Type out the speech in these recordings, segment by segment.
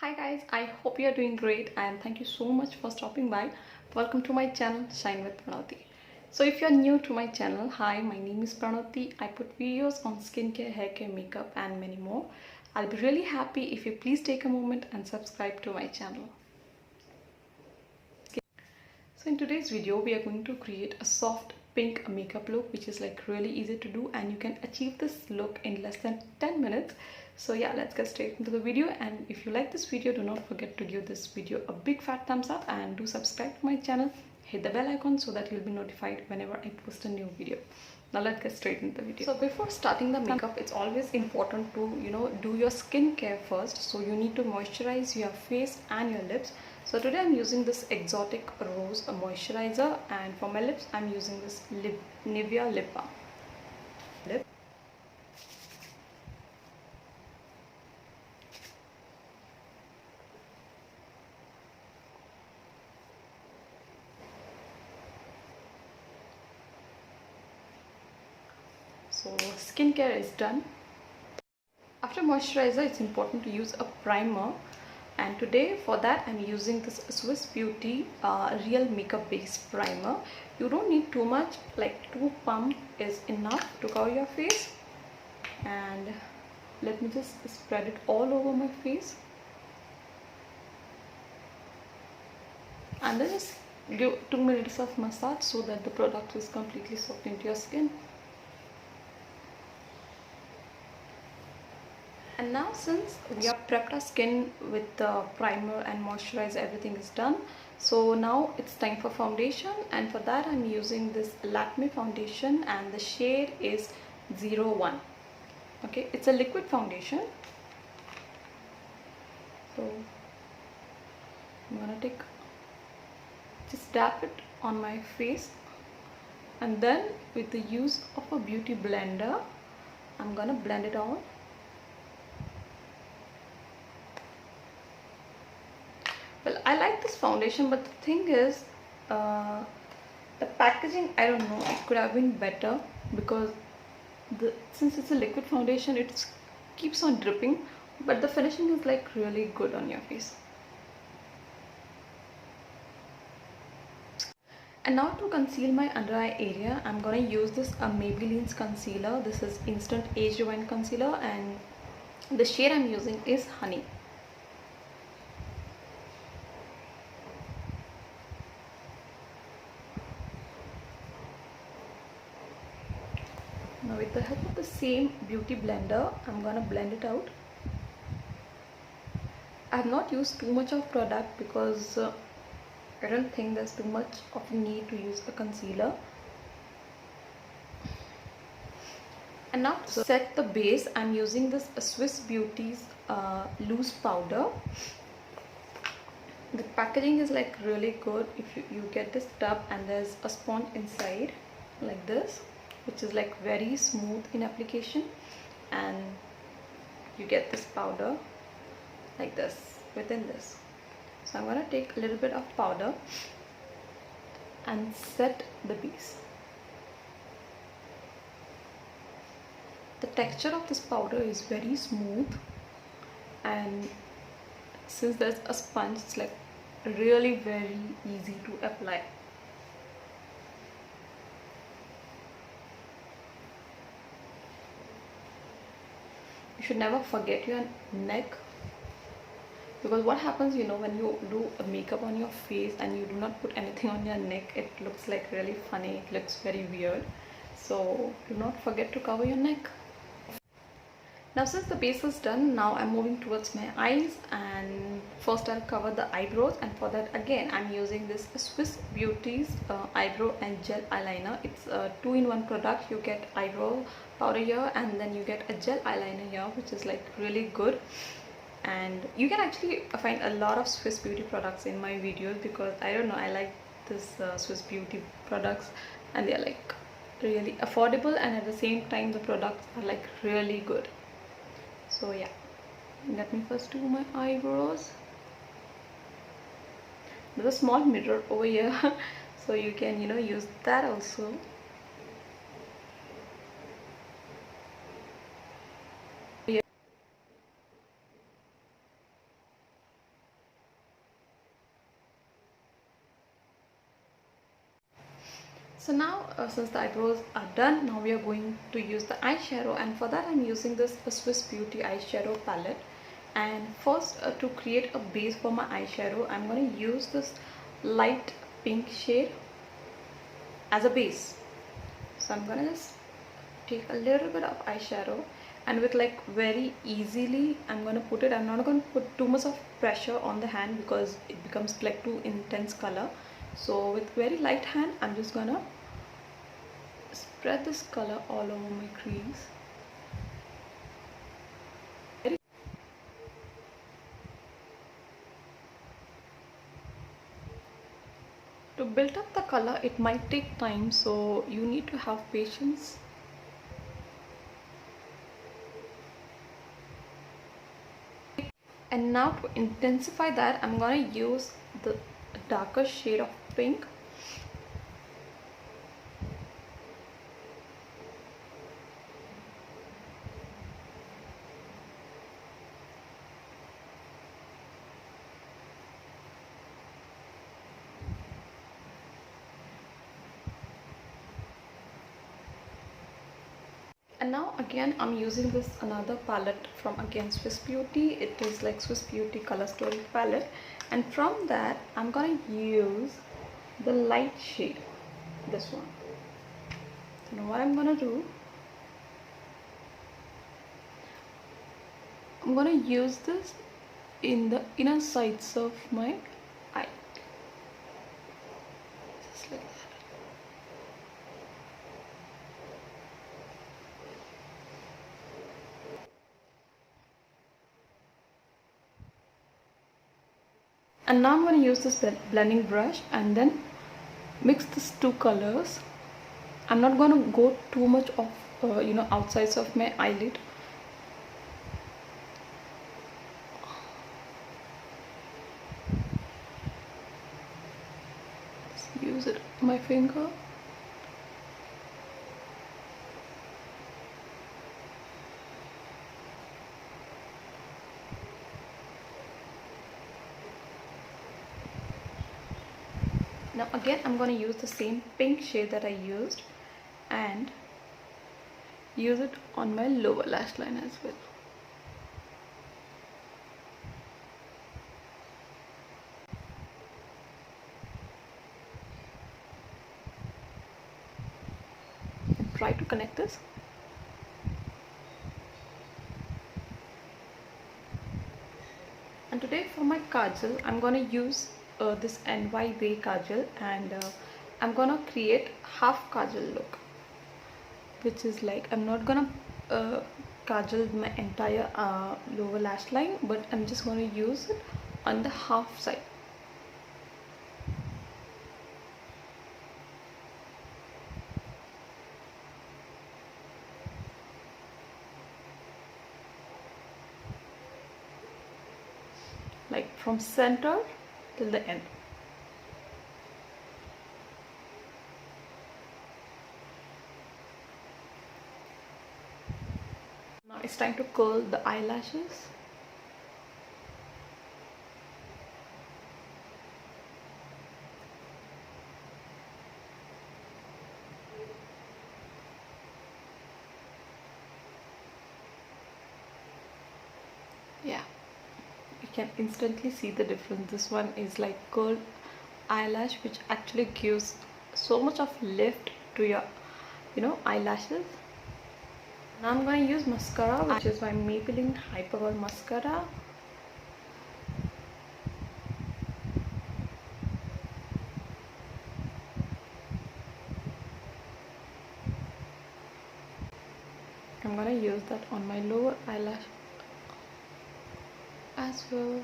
Hi guys, I hope you are doing great and thank you so much for stopping by. Welcome to my channel Shine with Pranoti. So if you are new to my channel, hi, my name is Pranoti. I put videos on skincare, hair care, makeup and many more. I'll be really happy if you please take a moment and subscribe to my channel. So in today's video, we are going to create a soft pink makeup look, which is like really easy to do and you can achieve this look in less than 10 minutes. So yeah, let's get straight into the video. And if you like this video, do not forget to give this video a big fat thumbs up and do subscribe to my channel. Hit the bell icon so that you'll be notified whenever I post a new video. Now let's get straight into the video. So before starting the makeup, it's always important to do your skincare first. So you need to moisturize your face and your lips. So today I'm using this exotic rose moisturizer, and for my lips I'm using this Nivea lip balm. So skincare is done. After moisturizer, it's important to use a primer, and today for that I'm using this Swiss Beauty real makeup base primer. You don't need too much, like 2 pump is enough to cover your face. And let me just spread it all over my face and then just give 2 minutes of massage so that the product is completely soaked into your skin. And now since we have prepped our skin with the primer and moisturizer, everything is done. So now it's time for foundation, and for that I'm using this Lakme foundation and the shade is 01. Okay, it's a liquid foundation. So I'm gonna just dab it on my face, and then with the use of a beauty blender I'm gonna blend it out. Well, I like this foundation, but the thing is the packaging, I don't know, it could have been better, because since it's a liquid foundation it keeps on dripping, but the finishing is like really good on your face. And now to conceal my under eye area, I'm gonna use this Maybelline's concealer. This is Instant Age Rewind Concealer, and the shade I'm using is Honey. Now with the help of the same beauty blender, I'm gonna blend it out. I have not used too much of product because I don't think there's too much of a need to use a concealer. And now to set the base, I'm using this Swiss Beauty's loose powder. The packaging is like really good. If you get this tub and there's a sponge inside like this, which is like very smooth in application, and you get this powder like this within this. So I'm going to take a little bit of powder and set the base. The texture of this powder is very smooth, and since there's a sponge, it's like really very easy to apply. You should never forget your neck, because what happens, when you do a makeup on your face and you do not put anything on your neck, it looks like really funny, it looks very weird. So do not forget to cover your neck. Now since the base is done, now I'm moving towards my eyes, and first I'll cover the eyebrows, and for that again I'm using this Swiss Beauty's eyebrow and gel eyeliner. It's a 2-in-1 product. You get eyebrow powder here and then you get a gel eyeliner here, which is like really good. And you can actually find a lot of Swiss Beauty products in my videos, because I don't know, I like this Swiss Beauty products, and they're like really affordable, and at the same time the products are like really good. So yeah, let me first do my eyebrows. There's a small mirror over here so you can use that also. So now since the eyebrows are done, now we are going to use the eyeshadow, and for that I'm using this Swiss Beauty eyeshadow palette. And first to create a base for my eyeshadow, I'm going to use this light pink shade as a base. So I'm going to just take a little bit of eyeshadow, and with like very easily I'm going to put it. I'm not going to put too much of pressure on the hand because it becomes like too intense color. So with very light hand I'm just gonna spread this color all over my crease. To build up the color it might take time, so you need to have patience. And now to intensify that, I'm gonna use the darker shade of pink. And now again I'm using this another palette from again Swiss Beauty. It is like Swiss Beauty Color Story palette, and from that I'm gonna use the light shade, this one. So now what I'm gonna do, I'm gonna use this in the inner sides of my eye, just like that. And now I'm going to use this blending brush and then mix these two colors. I'm not going to go too much of outsides of my eyelid. Just use it my finger. Now again I'm going to use the same pink shade that I used and use it on my lower lash line as well. And try to connect this. And today for my kajal I'm going to use this NY Bay kajal, and I'm gonna create half kajal look, which is like I'm not gonna kajal my entire lower lash line, but I'm just gonna use it on the half side. Like from center till the end. Now it's time to curl the eyelashes. Yeah, you can instantly see the difference. This one is like curled eyelash, which actually gives so much of lift to your eyelashes. Now I'm going to use mascara, which is my Maybelline Hypergirl mascara. I'm going to use that on my lower eyelash as well.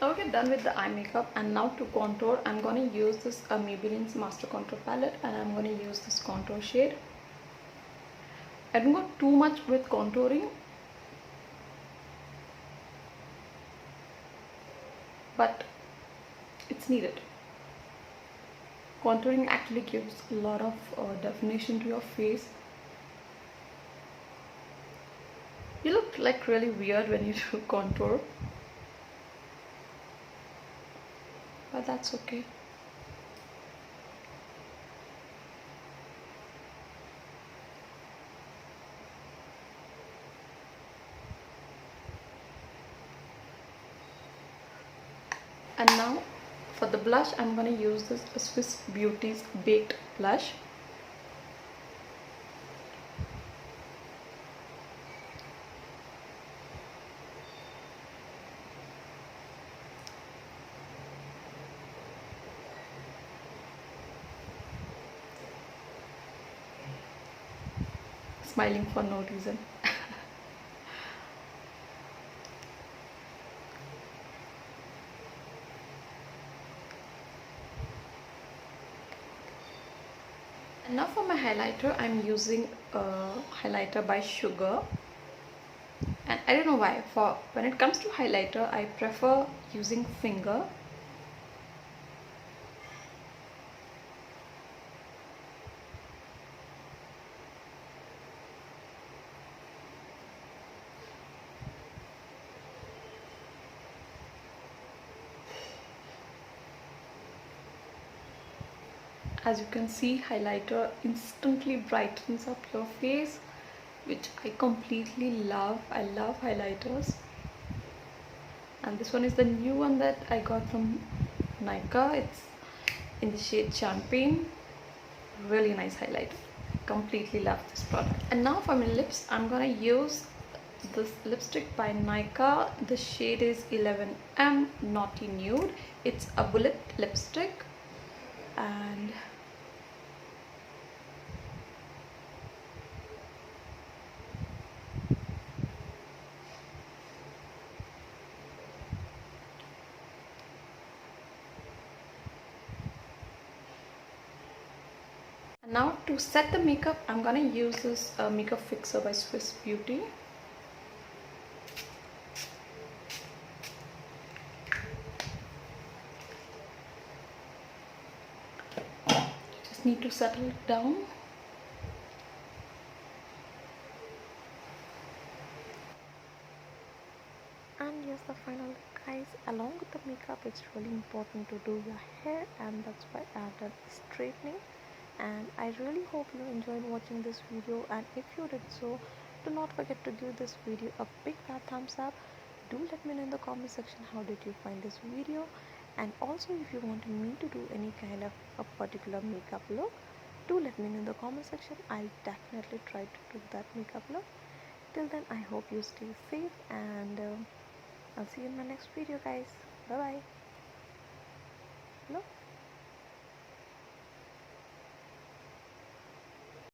Now we're done with the eye makeup, and now to contour I'm going to use this Maybelline's Master Contour palette, and I'm going to use this contour shade. I don't go too much with contouring, but it's needed. Contouring actually gives a lot of definition to your face. You look like really weird when you do contour. but that's okay. And now for the blush, I'm going to use this Swiss Beauty's Baked Blush. Smiling for no reason. And now for my highlighter, I'm using a highlighter by Sugar. And I don't know why, for when it comes to highlighter, I prefer using finger. As you can see, highlighter instantly brightens up your face, which I completely love. I love highlighters. And this one is the new one that I got from Nykaa. It's in the shade Champagne. Really nice highlighter. Completely love this product. And now for my lips, I'm gonna use this lipstick by Nykaa. The shade is 11M Naughty Nude. It's a bullet lipstick, and now to set the makeup, I'm gonna use this makeup fixer by Swiss Beauty. Just need to settle it down. And yes, the final look, guys. Along with the makeup, it's really important to do your hair, and that's why I've done straightening. And I really hope you enjoyed watching this video, and if you did so, do not forget to give this video a big fat thumbs up. Do let me know in the comment section how did you find this video, and also if you want me to do any kind of a particular makeup look, do let me know in the comment section. I'll definitely try to do that makeup look. Till then, I hope you stay safe, and I'll see you in my next video, guys. Bye bye. Hello.